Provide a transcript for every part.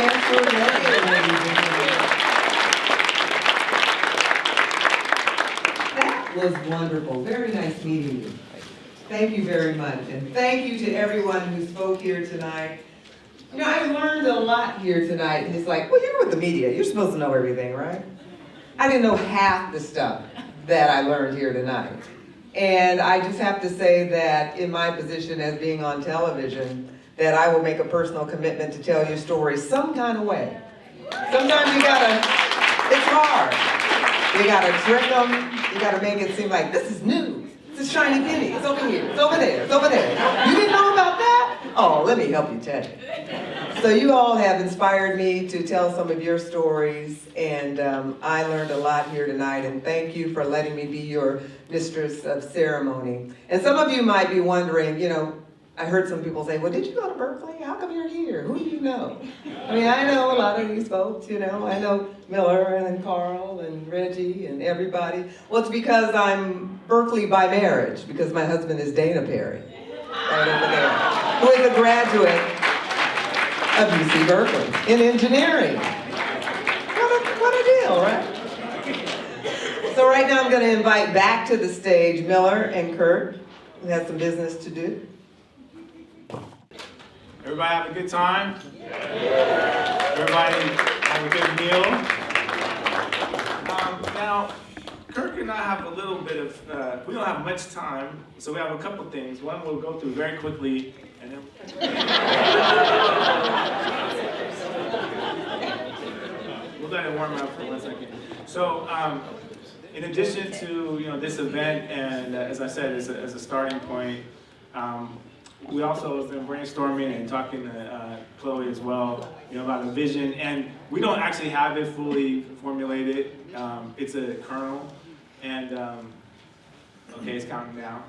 transfer ready, ladies and gentlemen. That was wonderful. Very nice meeting you. Thank you very much. And thank you to everyone who spoke here tonight. You know, I learned a lot here tonight. And it's like, well, you're with the media. You're supposed to know everything, right? I didn't know half the stuff that I learned here tonight. And I just have to say that in my position as being on television, that I will make a personal commitment to tell your stories some kind of way. Sometimes you gotta, it's hard. You gotta trick them. You gotta make it seem like this is new. It's a shiny penny. It's over here. It's over there. It's over there. You didn't know about that? Oh, let me help you tell you. So you all have inspired me to tell some of your stories, and I learned a lot here tonight, and thank you for letting me be your mistress of ceremony. And some of you might be wondering, you know, I heard some people say, well, did you go to Berkeley? How come you're here? Who do you know? I mean, I know a lot of these folks, you know. I know Miller and Carl and Reggie and everybody. Well, it's because I'm Berkeley by marriage, because my husband is Dana Perry, right over there, who is a graduate of UC Berkeley in engineering. What a deal, right? So right now I'm going to invite back to the stage Miller and Kirk, who has some business to do. Everybody have a good time? Everybody have a good meal? Now, Kirk and I have a little bit of, we don't have much time, so we have a couple things. One we'll go through very quickly, and then we'll let it warm up for 1 second. So, in addition to this event, and as I said, as a starting point, we also have been brainstorming and talking to Chloe as well, about a vision, and we don't actually have it fully formulated. It's a kernel, and okay, it's counting down.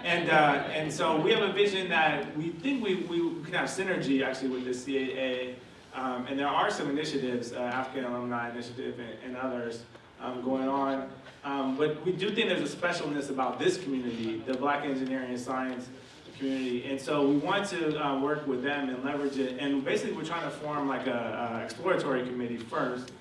And so we have a vision that we think we can have synergy actually with the CAA, and there are some initiatives, African Alumni Initiative and others going on. But we do think there's a specialness about this community, the Black Engineering and Science community, and so we want to work with them and leverage it. And basically, we're trying to form like a exploratory committee first,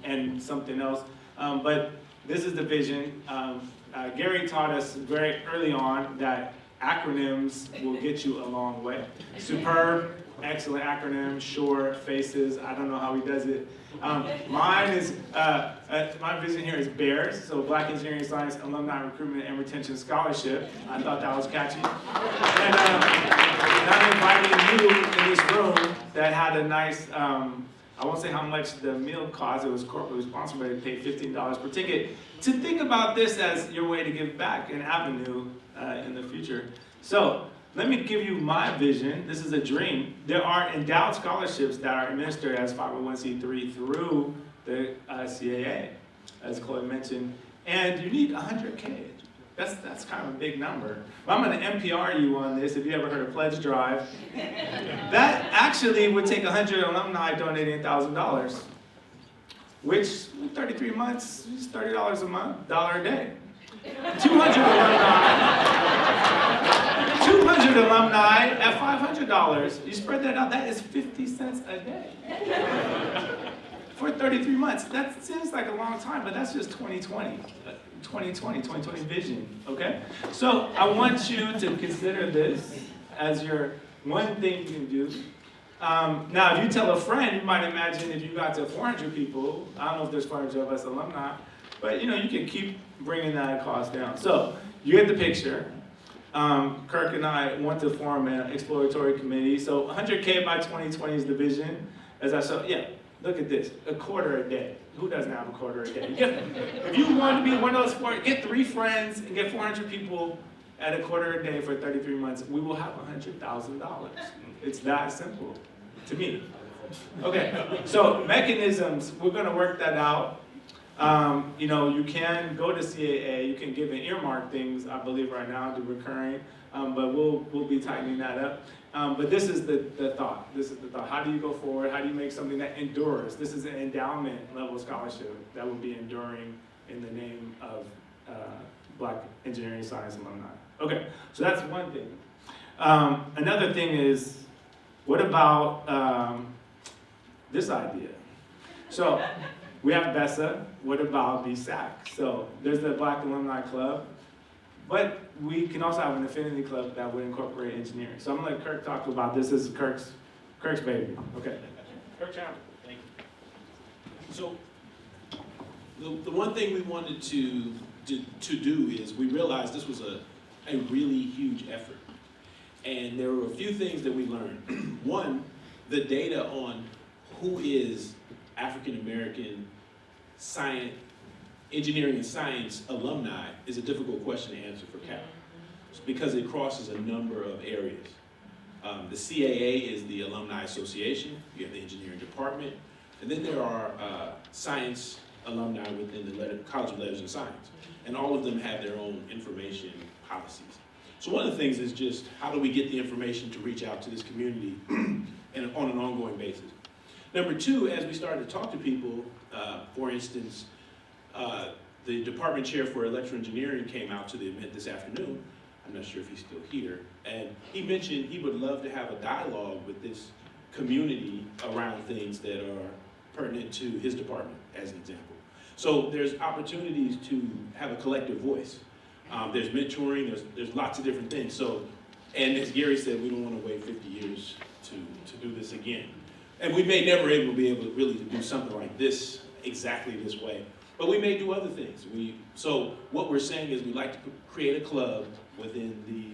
and something else. But this is the vision. Gary taught us very early on that acronyms will get you a long way. Superb, excellent acronym, short, faces. I don't know how he does it. Mine is, my vision here is BEARS, so Black Engineering Science Alumni Recruitment and Retention Scholarship. I thought that was catchy. And I'm inviting you in this room that had a nice, I won't say how much the meal cost, it was corporately sponsored, but they paid $15 per ticket, to think about this as your way to give back, an avenue in the future. So, let me give you my vision. This is a dream. There are endowed scholarships that are administered as 501c3 through the CAA, as Chloe mentioned, and you need 100K. That's kind of a big number. But I'm going to NPR you on this, if you ever heard of Pledge Drive. That actually would take 100 alumni donating $1,000, which 33 months is $30 a month, $1 a day. 200 alumni at $500. You spread that out, that is 50 cents a day. For 33 months. That seems like a long time, but that's just 2020 vision, okay? So I want you to consider this as your one thing you can do. Now, if you tell a friend, you might imagine if you got to 400 people, I don't know if there's 400 of us alumni, but you can keep bringing that cost down. So you get the picture. Kirk and I want to form an exploratory committee. So 100K by 2020 is the vision. As I saw, look at this, a quarter a day. Who doesn't have a quarter a day? If you want to be one of those four, get 3 friends and get 400 people at a quarter a day for 33 months, we will have $100,000. It's that simple to me. Okay, so mechanisms, we're going to work that out. You can go to CAA, you can give and earmark things, I believe right now, to recurring, but we'll be tightening that up. But this is the thought. This is the thought. How do you go forward? How do you make something that endures? This is an endowment level scholarship that will be enduring in the name of Black Engineering Science Alumni. Okay, so that's one thing. Another thing is, what about this idea? So we have BESA, what about BSAC? So there's the Black Alumni Club, but we can also have an affinity club that would incorporate engineering. So I'm gonna let Kirk talk about this. This is Kirk's baby. Okay. Kirk Chandler. Thank you. So the one thing we wanted to do is we realized this was a really huge effort. And there were a few things that we learned. One, the data on who is African American science, engineering and science alumni is a difficult question to answer for Cal, because it crosses a number of areas. The CAA is the Alumni Association, you have the engineering department, and then there are science alumni within the College of Letters and Science, and all of them have their own information policies. So one of the things is just how do we get the information to reach out to this community and on an ongoing basis. Number two, as we started to talk to people, for instance, the department chair for electrical engineering came out to the event this afternoon. I'm not sure if he's still here. And he mentioned he would love to have a dialogue with this community around things that are pertinent to his department, as an example. So there's opportunities to have a collective voice. There's mentoring, there's lots of different things. So, and as Gary said, we don't want to wait 50 years to do this again. And we may never be able to really do something like this exactly this way. But we may do other things. So what we're saying is we'd like to create a club within the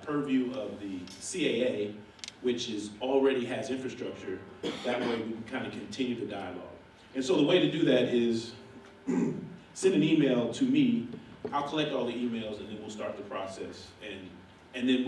purview of the CAA, which already has infrastructure. That way we can kind of continue the dialogue. And so the way to do that is send an email to me. I'll collect all the emails and then we'll start the process. And then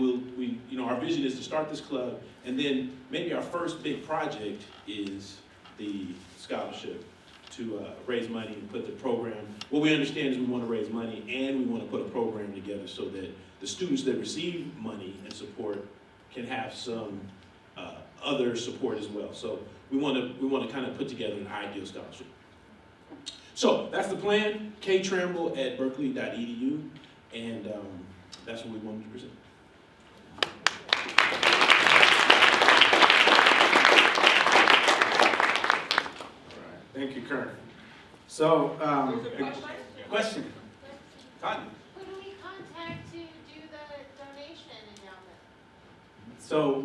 our vision is to start this club, and then maybe our first big project is the scholarship to raise money and put the program. What we understand is we want to raise money and we want to put a program together so that the students that receive money and support can have some other support as well. So we want to kind of put together an ideal scholarship. So that's the plan, ktramble@berkeley.edu, and that's what we wanted to present. Thank you, Kirk. So, question. Todd. Who do we contact to do the donation endowment? So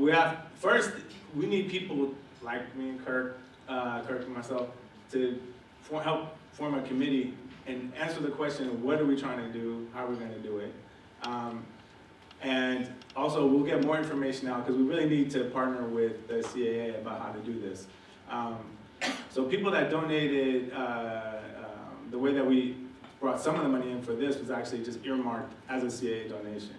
we need people like me and Kirk and myself to help form a committee and answer the question of what are we trying to do, how are we going to do it. And also we'll get more information out because we really need to partner with the CAA about how to do this. So people that donated, the way that we brought some of the money in for this was actually just earmarked as a CAA donation.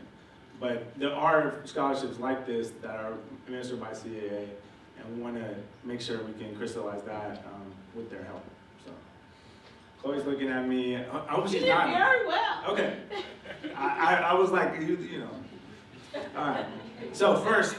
But there are scholarships like this that are administered by CAA, and we want to make sure we can crystallize that with their help. So, Chloe's looking at me. I hope she's not. You did very well. Okay. I was like, you know. All right. So first,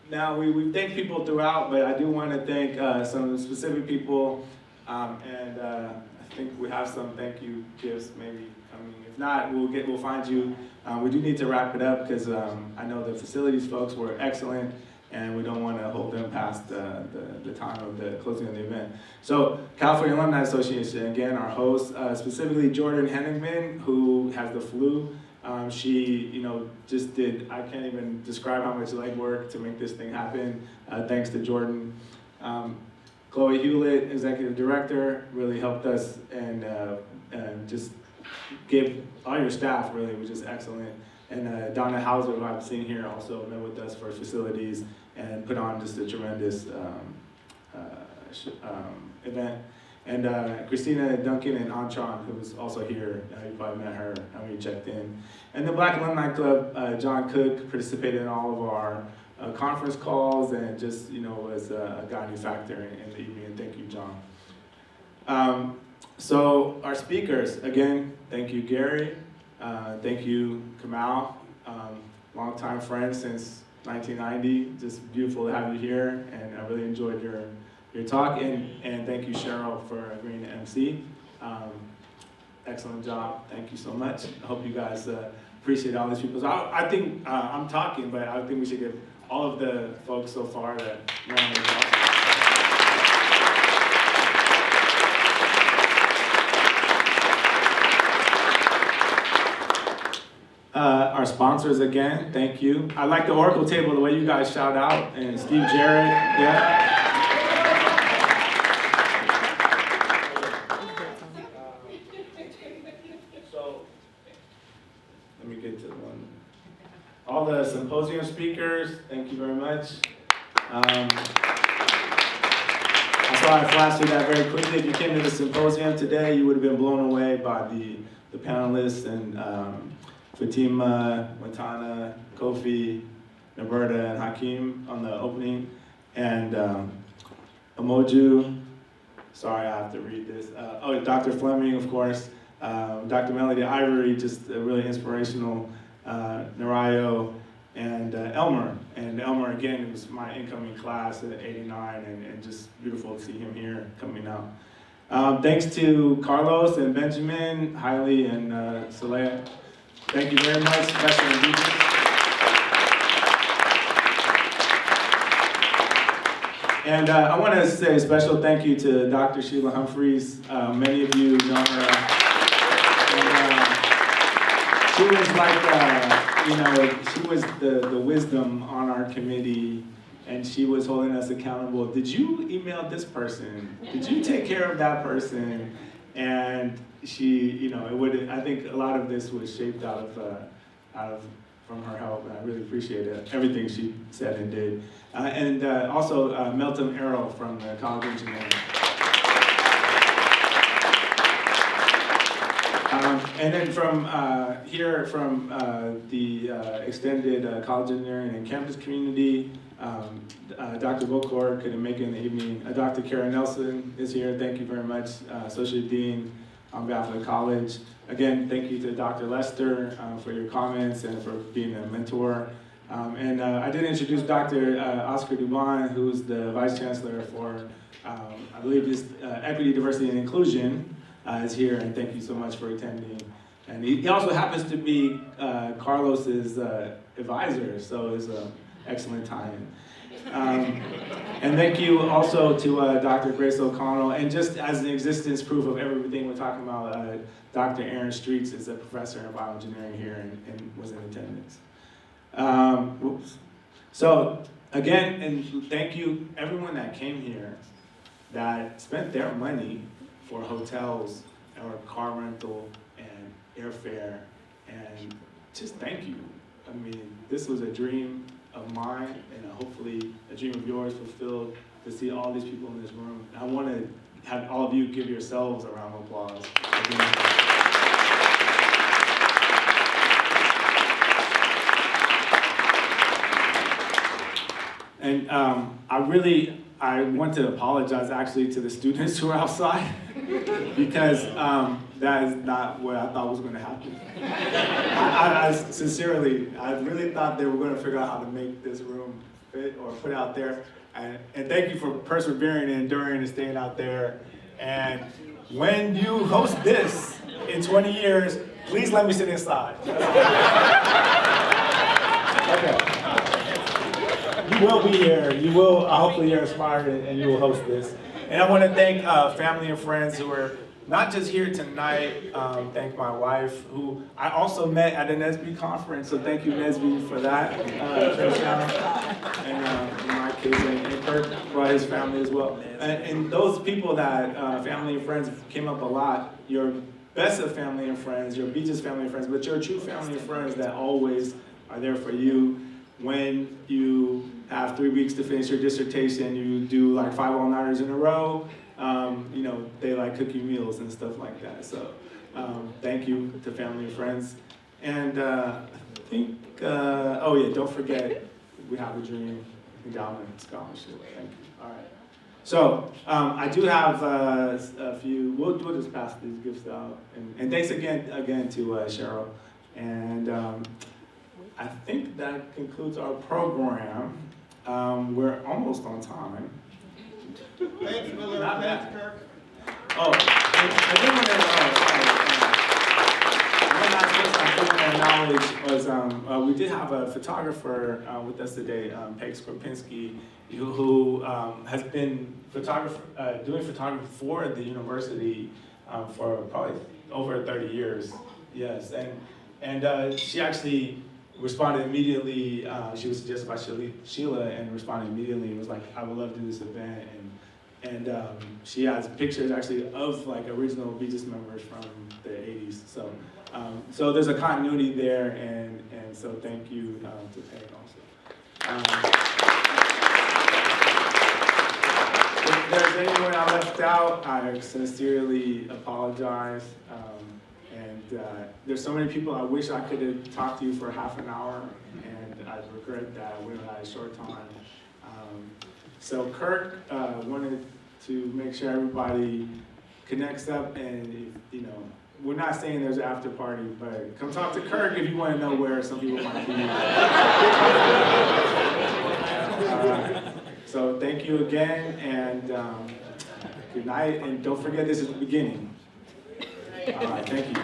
now we thank people throughout, but I do want to thank some specific people, and I think we have some thank you gifts maybe coming. If not, we'll find you. We do need to wrap it up because I know the facilities folks were excellent, and we don't want to hold them past the time of the closing of the event. So California Alumni Association, again, our host, specifically Jordan Henningman, who has the flu. She, just did, I can't even describe how much legwork to make this thing happen, thanks to Jordan. Chloe Hewlett, Executive Director, really helped us and just gave all your staff, really, was just excellent. And Donna Hauser, who I've seen here, also met with us for facilities and put on just a tremendous event. And Christina Duncan and Antron, who was also here, you probably met her when you checked in. And the Black Alumni Club, John Cook participated in all of our conference calls and just, was a guiding factor in the evening. And thank you, John. So our speakers, again, thank you, Gary. Thank you, Kamal, longtime friend since 1990. Just beautiful to have you here, and I really enjoyed your talk, and thank you, Cheryl, for agreeing to MC. Excellent job. Thank you so much. I hope you guys appreciate all these people. So I think I'm talking, but I think we should give all of the folks so far that ran the talk. Our sponsors again, thank you. I like the Oracle table, the way you guys shout out, and Steve Jarrett, yeah. So, let me get to the one. All the symposium speakers, thank you very much. I saw I flashed through that very quickly. If you came to the symposium today, you would have been blown away by the panelists and Fatima, Matana, Kofi, Naberta, and Hakeem on the opening. And Emoju, sorry I have to read this. Dr. Fleming, of course. Dr. Melody Ivory, just really inspirational. Narayo, and Elmer. And Elmer, again, it was my incoming class at 89, and just beautiful to see him here coming out. Thanks to Carlos and Benjamin, Hailey, and Saleha. Thank you very much, special ingredients. And I want to say a special thank you to Dr. Sheila Humphreys. Many of you know her. She was like, she was the wisdom on our committee, and she was holding us accountable. Did you email this person? Did you take care of that person? And she, I think a lot of this was shaped from her help, and I really appreciate everything she said and did. And also Melton Errol from the College of Engineering. And then from the extended College Engineering and campus community, Dr. Bokor couldn't make it in the evening. Dr. Kara Nelson is here. Thank you very much, Associate Dean on behalf of the college. Again, thank you to Dr. Lester for your comments and for being a mentor. And I did introduce Dr. Oscar Dubon, who's the Vice Chancellor for, I believe it's Equity, Diversity, and Inclusion. Is here, and thank you so much for attending. And he also happens to be Carlos's advisor, so it's an excellent time. And thank you also to Dr. Grace O'Connell, and just as an existence proof of everything we're talking about, Dr. Aaron Streets is a professor in bioengineering here and was in attendance. So again, and thank you everyone that came here that spent their money for hotels or car rental and airfare, and just thank you. I mean, this was a dream of mine, and hopefully a dream of yours fulfilled, to see all these people in this room. And I want to have all of you give yourselves a round of applause. And I want to apologize actually to the students who are outside, because that is not what I thought was going to happen. I sincerely, I really thought they were going to figure out how to make this room fit or put out there. And thank you for persevering and enduring and staying out there. And when you host this in 20 years, please let me sit inside. Okay. You will be here. You will, hopefully you're inspired and you will host this. And I want to thank family and friends who are not just here tonight. Thank my wife, who I also met at a NSB conference. So thank you, NSB, for that. And in my case, and Kirk brought his family as well. And those people that, family and friends, came up a lot. Your best of family and friends, your Beaches family and friends, but your true family and friends that always are there for you. When you have 3 weeks to finish your dissertation, you do like 5 all-nighters in a row. They like cook you meals and stuff like that. So thank you to family and friends. And I think, don't forget, we have a dream endowment scholarship. Thank you. All right. So I do have a few, we'll just pass these gifts out. And thanks again to Cheryl. And I think that concludes our program. We're almost on time. Thanks, Miller. Not Thanks, bad. Kirk. Oh, I did want to, one last person I do want to acknowledge. college was we did have a photographer with us today, Peg Skropinski, who has been doing photography for the university for probably over 30 years. Yes, and she actually responded immediately. She was suggested by Sheila and responded immediately. It was like, I would love to do this event, and she has pictures actually of like original Beaches members from the 80s. So there's a continuity there, and so thank you to Peg also. If there's anyone I left out, I sincerely apologize. There's so many people I wish I could have talked to you for half an hour, and I regret that we had a short time. So Kirk wanted to make sure everybody connects up, and we're not saying there's an after party, but come talk to Kirk if you want to know where some people might be. So thank you again, and good night, and don't forget this is the beginning. All right, thank you.